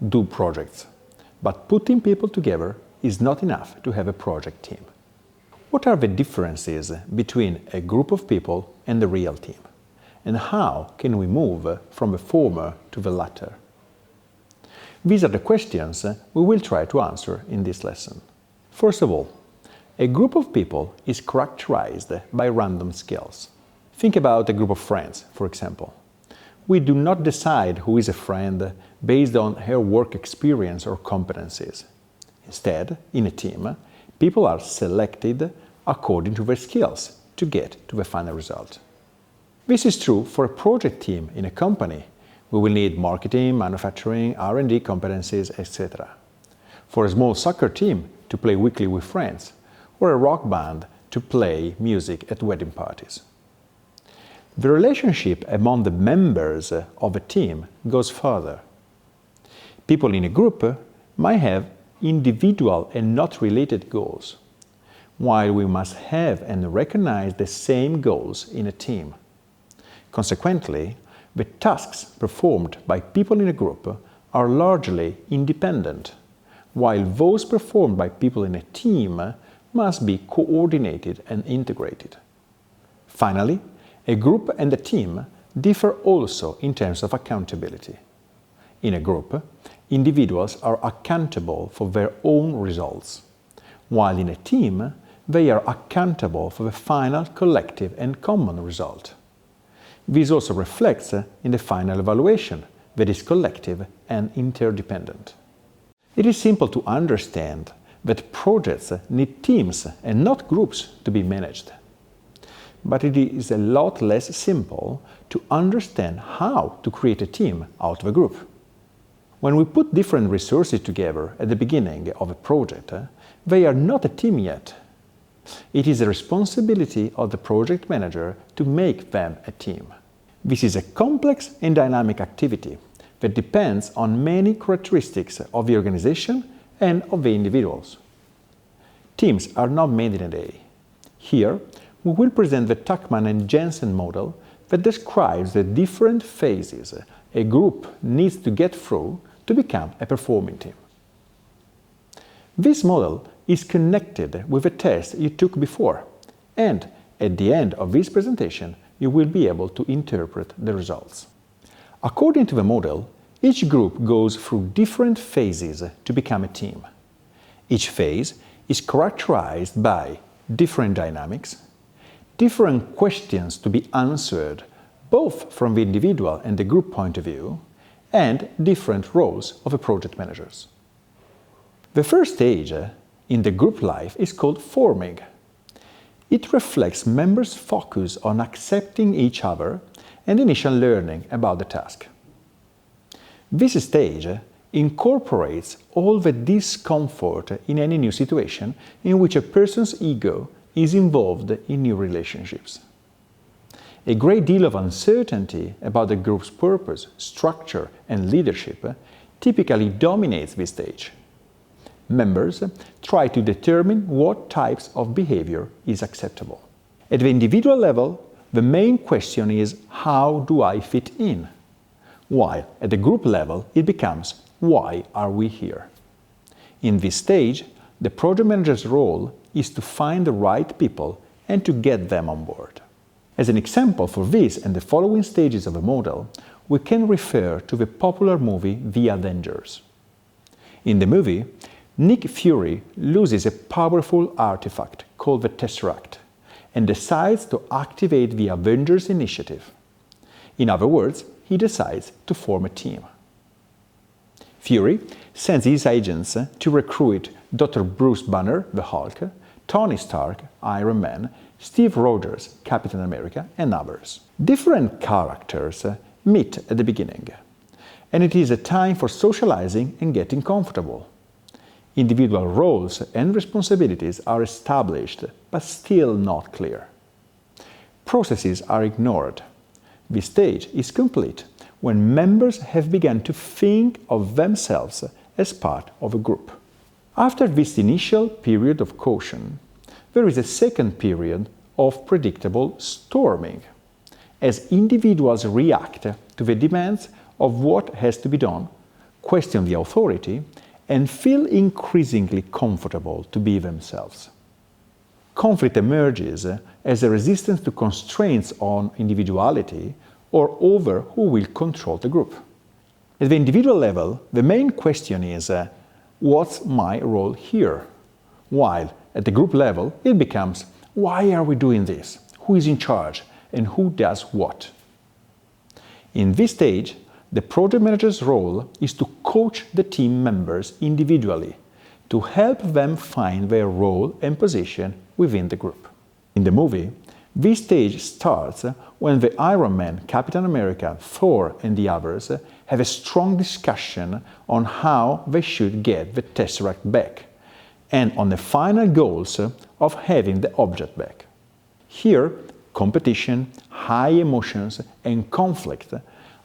do projects, but putting people together is not enough to have a project team. What are the differences between a group of people and the real team? And how can we move from the former to the latter? These are the questions we will try to answer in this lesson. First of all, a group of people is characterized by random skills. Think about a group of friends, for example. We do not decide who is a friend based on her work experience or competencies. Instead, in a team, people are selected according to their skills to get to the final result. This is true for a project team in a company. We will need marketing, manufacturing, R&D competencies, etc. For a small soccer team to play weekly with friends, or a rock band to play music at wedding parties. The relationship among the members of a team goes further. People in a group might have individual and not related goals, while we must have and recognize the same goals in a team. Consequently, the tasks performed by people in a group are largely independent, while those performed by people in a team must be coordinated and integrated. Finally, a group and a team differ also in terms of accountability. In a group, individuals are accountable for their own results, while in a team, they are accountable for the final collective and common result. This also reflects in the final evaluation that is collective and interdependent. It is simple to understand that projects need teams and not groups to be managed. But it is a lot less simple to understand how to create a team out of a group. When we put different resources together at the beginning of a project, they are not a team yet. It is the responsibility of the project manager to make them a team. This is a complex and dynamic activity that depends on many characteristics of the organization and of the individuals. Teams are not made in a day. Here, we will present the Tuckman and Jensen model that describes the different phases a group needs to get through to become a performing team. This model is connected with a test you took before, and at the end of this presentation, you will be able to interpret the results. According to the model, each group goes through different phases to become a team. Each phase is characterized by different dynamics, different questions to be answered both from the individual and the group point of view, and different roles of the project managers. The first stage in the group life is called forming. It reflects members' focus on accepting each other and initial learning about the task. This stage incorporates all the discomfort in any new situation in which a person's ego is involved in new relationships. A great deal of uncertainty about the group's purpose, structure, and leadership typically dominates this stage. Members try to determine what types of behavior is acceptable. At the individual level, the main question is, how do I fit in? While at the group level, it becomes, why are we here? In this stage, the project manager's role is to find the right people and to get them on board. As an example for this and the following stages of a model, we can refer to the popular movie The Avengers. In the movie, Nick Fury loses a powerful artifact called the Tesseract and decides to activate the Avengers Initiative. In other words, he decides to form a team. Fury sends his agents to recruit Dr. Bruce Banner, the Hulk, Tony Stark, Iron Man, Steve Rogers, Captain America, and others. Different characters meet at the beginning, and it is a time for socializing and getting comfortable. Individual roles and responsibilities are established, but still not clear. Processes are ignored. This stage is complete when members have begun to think of themselves as part of a group. After this initial period of caution, there is a second period of predictable storming, as individuals react to the demands of what has to be done, question the authority, and feel increasingly comfortable to be themselves. Conflict emerges as a resistance to constraints on individuality or over who will control the group. At the individual level, the main question is, what's my role here? While at the group level, it becomes, why are we doing this? Who is in charge? And who does what? In this stage, the project manager's role is to coach the team members individually to help them find their role and position within the group. In the movie, this stage starts when the Iron Man, Captain America, Thor and the others have a strong discussion on how they should get the Tesseract back and on the final goals of having the object back. Here, competition, high emotions and conflict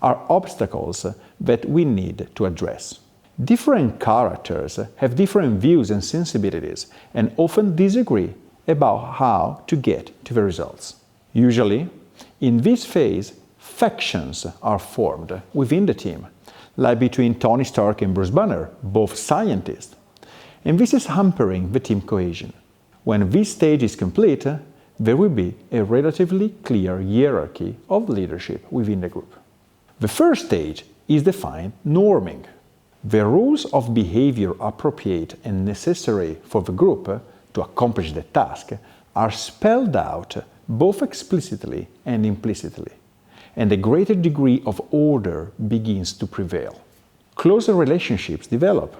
are obstacles that we need to address. Different characters have different views and sensibilities and often disagree about how to get to the results. Usually, in this phase, factions are formed within the team, like between Tony Stark and Bruce Banner, both scientists, and this is hampering the team cohesion. When this stage is complete, there will be a relatively clear hierarchy of leadership within the group. The first stage is defined norming. The rules of behavior appropriate and necessary for the group to accomplish the task are spelled out both explicitly and implicitly, and a greater degree of order begins to prevail. Closer relationships develop,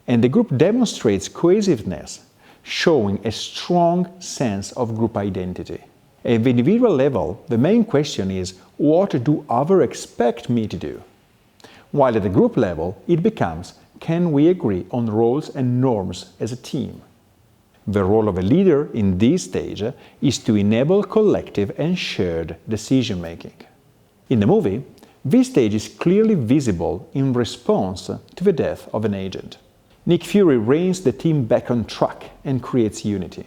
and the group demonstrates cohesiveness, showing a strong sense of group identity. At the individual level, the main question is, what do others expect me to do? While at the group level, it becomes, can we agree on roles and norms as a team? The role of a leader in this stage is to enable collective and shared decision-making. In the movie, this stage is clearly visible in response to the death of an agent. Nick Fury reins the team back on track and creates unity.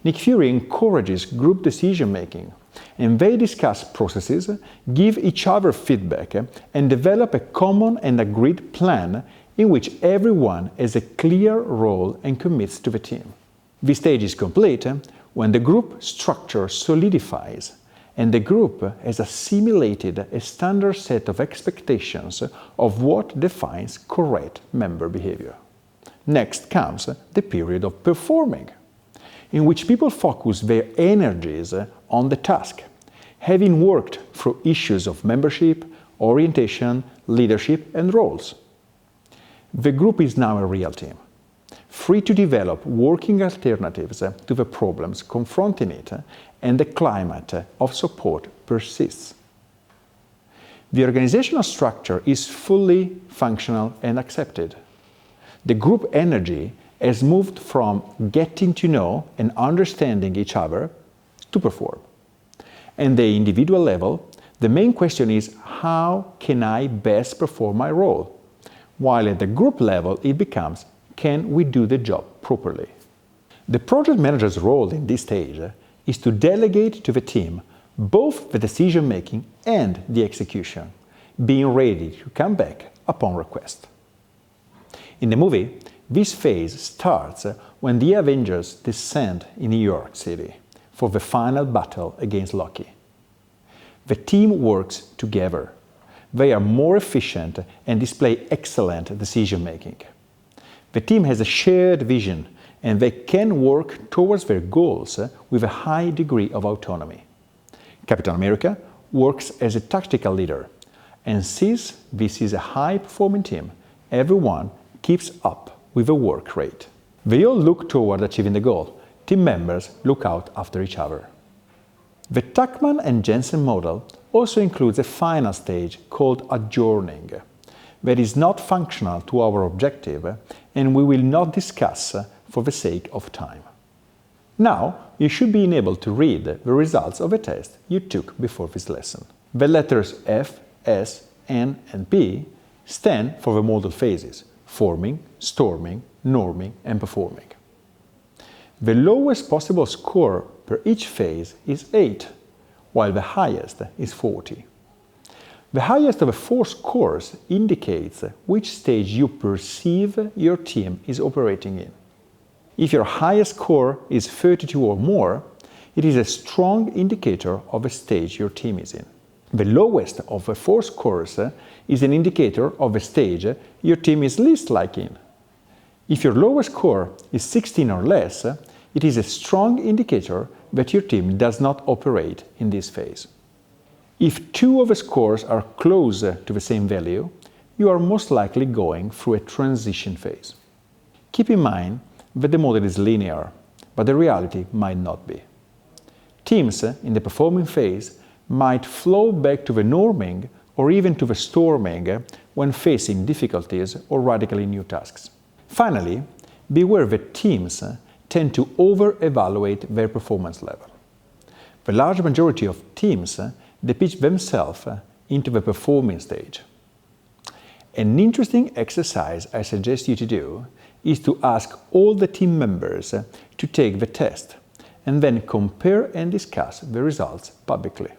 Nick Fury encourages group decision-making, and they discuss processes, give each other feedback, and develop a common and agreed plan in which everyone has a clear role and commits to the team. This stage is complete when the group structure solidifies and the group has assimilated a standard set of expectations of what defines correct member behavior. Next comes the period of performing, in which people focus their energies on the task, having worked through issues of membership, orientation, leadership, and roles. The group is now a real team, free to develop working alternatives to the problems confronting it, and the climate of support persists. The organizational structure is fully functional and accepted. The group energy has moved from getting to know and understanding each other to perform. At the individual level, the main question is, how can I best perform my role? While at the group level, it becomes, can we do the job properly? The project manager's role in this stage is to delegate to the team both the decision-making and the execution, being ready to come back upon request. In the movie, this phase starts when the Avengers descend in New York City for the final battle against Loki. The team works together. They are more efficient and display excellent decision-making. The team has a shared vision and they can work towards their goals with a high degree of autonomy. Captain America works as a tactical leader, and since this is a high-performing team, everyone keeps up with the work rate. They all look toward achieving the goal. Team members look out after each other. The Tuckman and Jensen model also includes a final stage called adjourning that is not functional to our objective and we will not discuss for the sake of time. Now, you should be able to read the results of a test you took before this lesson. The letters F, S, N, and P stand for the modal phases: forming, storming, norming, and performing. The lowest possible score per each phase is 8, while the highest is 40. The highest of the 4 scores indicates which stage you perceive your team is operating in. If your highest score is 32 or more, it is a strong indicator of a stage your team is in. The lowest of the 4 scores is an indicator of a stage your team is least like in. If your lowest score is 16 or less, it is a strong indicator that your team does not operate in this phase. If 2 of the scores are close to the same value, you are most likely going through a transition phase. Keep in mind that the model is linear, but the reality might not be. Teams in the performing phase might flow back to the norming or even to the storming when facing difficulties or radically new tasks. Finally, beware that teams tend to over-evaluate their performance level. The large majority of teams they pitch themselves into the performing stage. An interesting exercise I suggest you to do is to ask all the team members to take the test and then compare and discuss the results publicly.